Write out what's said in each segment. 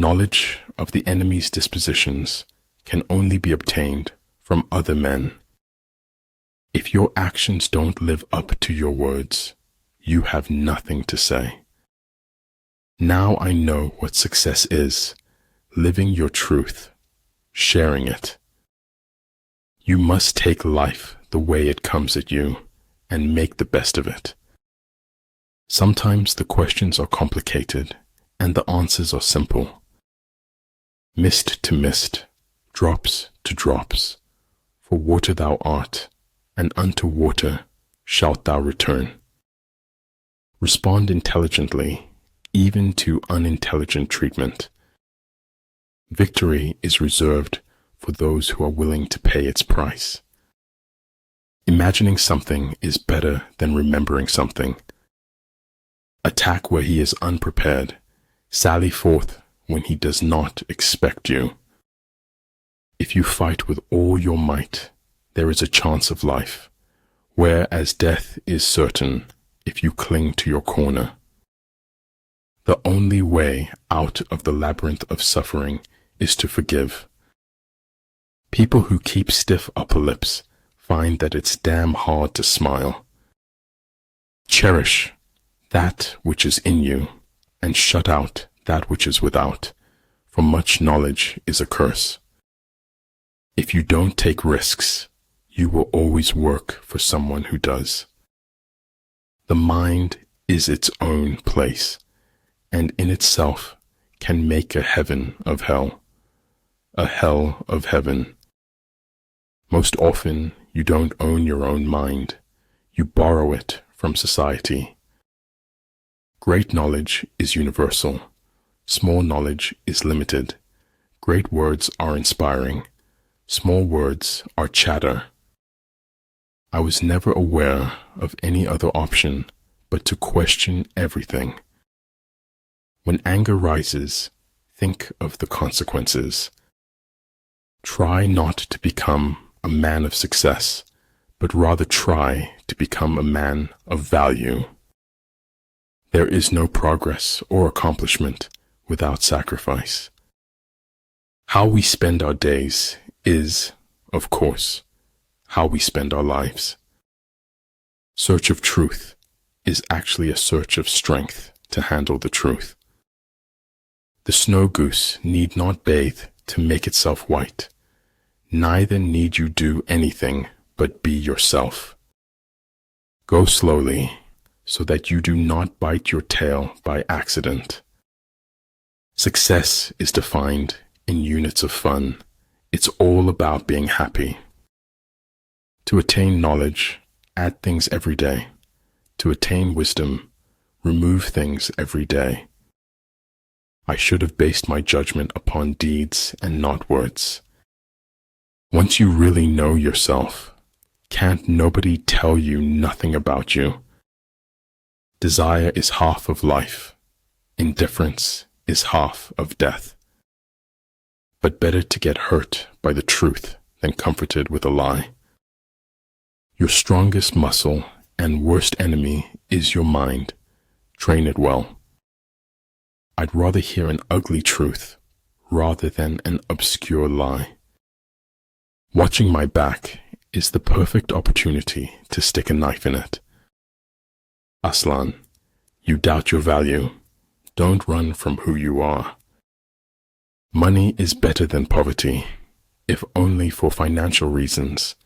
Knowledge of the enemy's dispositions can only be obtained from other men. If your actions don't live up to your words, you have nothing to say. Now I know what success is, living your truth, sharing it. You must take life the way it comes at you and make the best of it. Sometimes the questions are complicated and the answers are simple. Mist to mist, drops to drops, for water thou art, and unto water shalt thou return. Respond intelligently, even to unintelligent treatment. Victory is reserved for those who are willing to pay its price. Imagining something is better than remembering something. Attack where he is unprepared. Sally forth when he does not expect you. If you fight with all your might, there is a chance of life, whereas death is certain if you cling to your corner. The only way out of the labyrinth of suffering is to forgive. People who keep stiff upper lips find that it's damn hard to smile. Cherish that which is in you and shut out that which is without, for much knowledge is a curse. If you don't take risks, you will always work for someone who does. The mind is its own place, and in itself can make a heaven of hell, a hell of heaven. Most often, you don't own your own mind. You borrow it from society. Great knowledge is universal. Small knowledge is limited. Great words are inspiring. Small words are chatter. I was never aware of any other option but to question everything. When anger rises, think of the consequences. Try not to become a man of success, but rather try to become a man of value. There is no progress or accomplishment without sacrifice. How we spend our days is, of course, how we spend our lives. Search of truth is actually a search of strength to handle the truth. The snow goose need not bathe to make itself white. Neither need you do anything but be yourself. Go slowly so that you do not bite your tail by accident. Success is defined in units of fun. It's all about being happy. To attain knowledge, add things every day. To attain wisdom, remove things every day. I should have based my judgment upon deeds and not words. Once you really know yourself, can't nobody tell you nothing about you. Desire is half of life. Indifference is half of death. But better to get hurt by the truth than comforted with a lie. Your strongest muscle and worst enemy is your mind. Train it well. I'd rather hear an ugly truth rather than an obscure lie. Watching my back is the perfect opportunity to stick a knife in it. Aslan, you doubt your value. Don't run from who you are. Money is better than poverty, if only for financial reasons.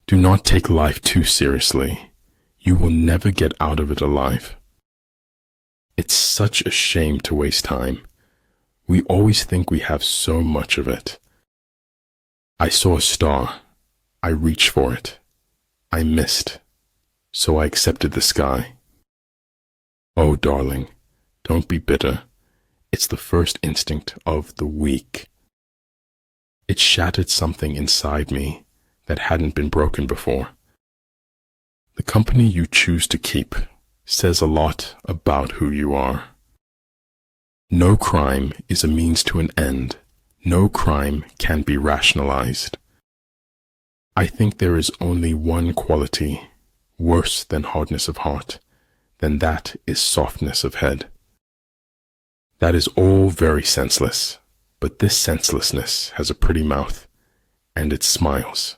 Do not take life too seriously. You will never get out of it alive. It's such a shame to waste time. We always think we have so much of it. I saw a star. I reached for it. I missed. So I accepted the sky. Oh, darling, don't be bitter. It's the first instinct of the weak. It shattered something inside me that hadn't been broken before. The company you choose to keep says a lot about who you are. No crime is a means to an end. No crime can be rationalized. I think there is only one quality worse than hardness of heart, then that is softness of head. That is all very senseless, but this senselessness has a pretty mouth, and it smiles.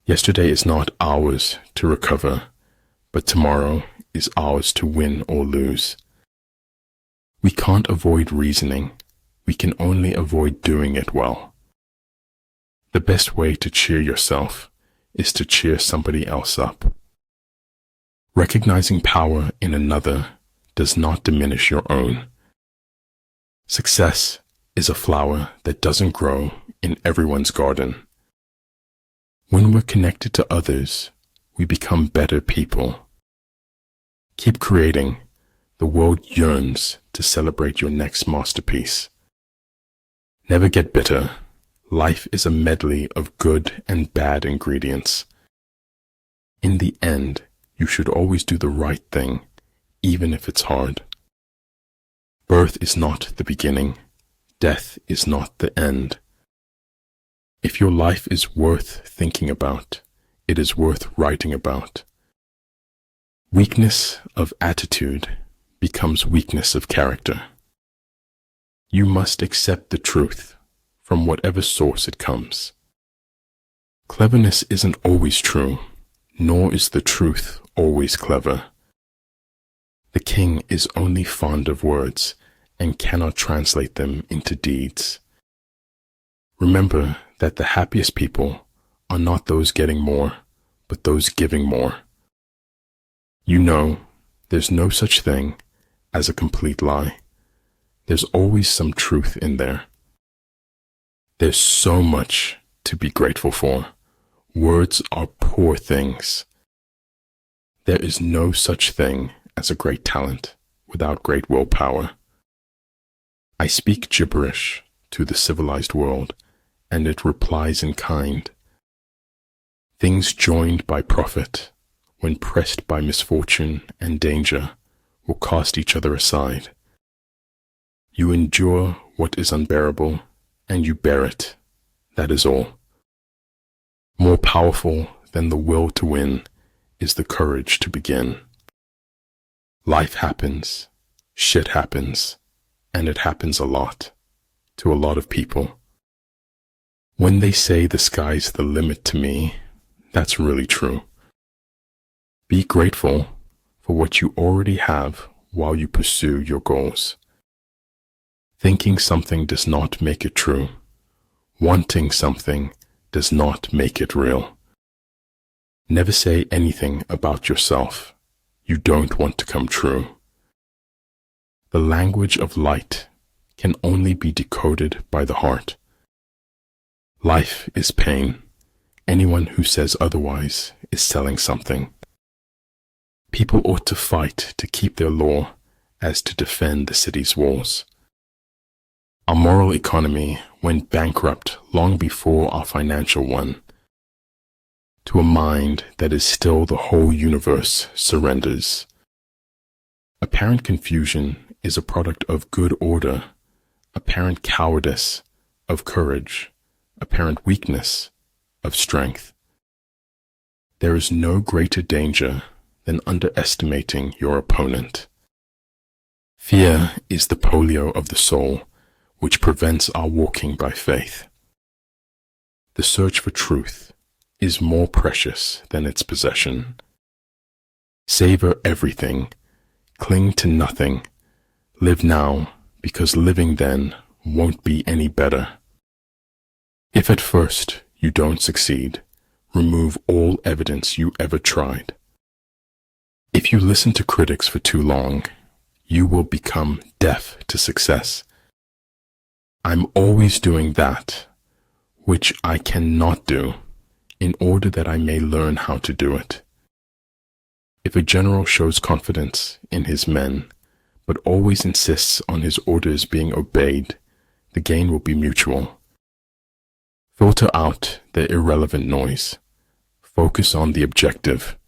Yesterday is not ours to recover, but tomorrow is ours to win or lose. We can't avoid reasoning, we can only avoid doing it well. The best way to cheer yourself is to cheer somebody else up. Recognizing power in another does not diminish your own. Success is a flower that doesn't grow in everyone's garden. When we're connected to others, we become better people. Keep creating. The world yearns to celebrate your next masterpiece. Never get bitter. Life is a medley of good and bad ingredients. In the end, you should always do the right thing, even if it's hard. Birth is not the beginning. Death is not the end. If your life is worth thinking about, it is worth writing about. Weakness of attitude becomes weakness of character. You must accept the truth from whatever source it comes. Cleverness isn't always true, nor is the truth always clever. The king is only fond of words and cannot translate them into deeds. Remember that the happiest people are not those getting more, but those giving more. You know, there's no such thing as a complete lie. There's always some truth in there. There's so much to be grateful for. Words are poor things. There is no such thing as a great talent without great willpower. I speak gibberish to the civilized world, and it replies in kind. Things joined by profit, when pressed by misfortune and danger, will cast each other aside. You endure what is unbearable, and you bear it. That is all. More powerful than the will to win is the courage to begin. Life happens, shit happens, and it happens a lot, to a lot of people. When they say the sky's the limit to me, that's really true. Be grateful for what you already have while you pursue your goals. Thinking something does not make it true. Wanting something does not make it real. Never say anything about yourself you don't want to come true. The language of light can only be decoded by the heart. Life is pain. Anyone who says otherwise is selling something. People ought to fight to keep their law as to defend the city's walls. Our moral economy went bankrupt long before our financial one. To a mind that is still the whole universe surrenders. Apparent confusion is a product of good order, apparent cowardice of courage, apparent weakness of strength. There is no greater danger than underestimating your opponent. Fear is the polio of the soul, which prevents our walking by faith. The search for truth is more precious than its possession. Savor everything, cling to nothing, live now, because living then won't be any better. If at first you don't succeed, remove all evidence you ever tried. If you listen to critics for too long, you will become deaf to success. I'm always doing that, which I cannot do, in order that I may learn how to do it. If a general shows confidence in his men, but always insists on his orders being obeyed, the gain will be mutual. Filter out the irrelevant noise. Focus on the objective.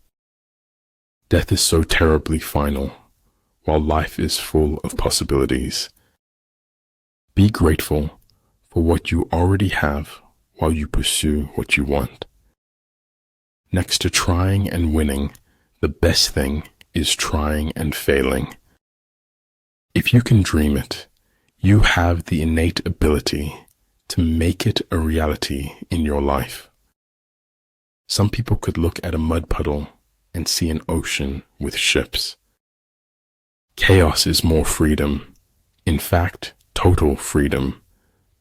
Death is so terribly final, while life is full of possibilities. Be grateful for what you already have while you pursue what you want. Next to trying and winning, the best thing is trying and failing. If you can dream it, you have the innate ability to make it a reality in your life. Some people could look at a mud puddle and see an ocean with ships. Chaos is more freedom, in fact, total freedom,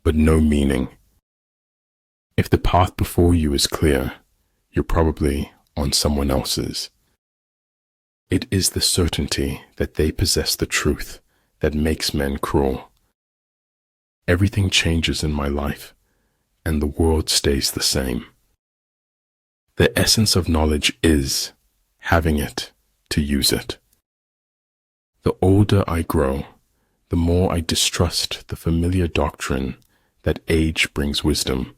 but no meaning. If the path before you is clear, you're probably on someone else's. It is the certainty that they possess the truth that makes men cruel. Everything changes in my life, and the world stays the same. The essence of knowledge is having it to use it. The older I grow, the more I distrust the familiar doctrine that age brings wisdom.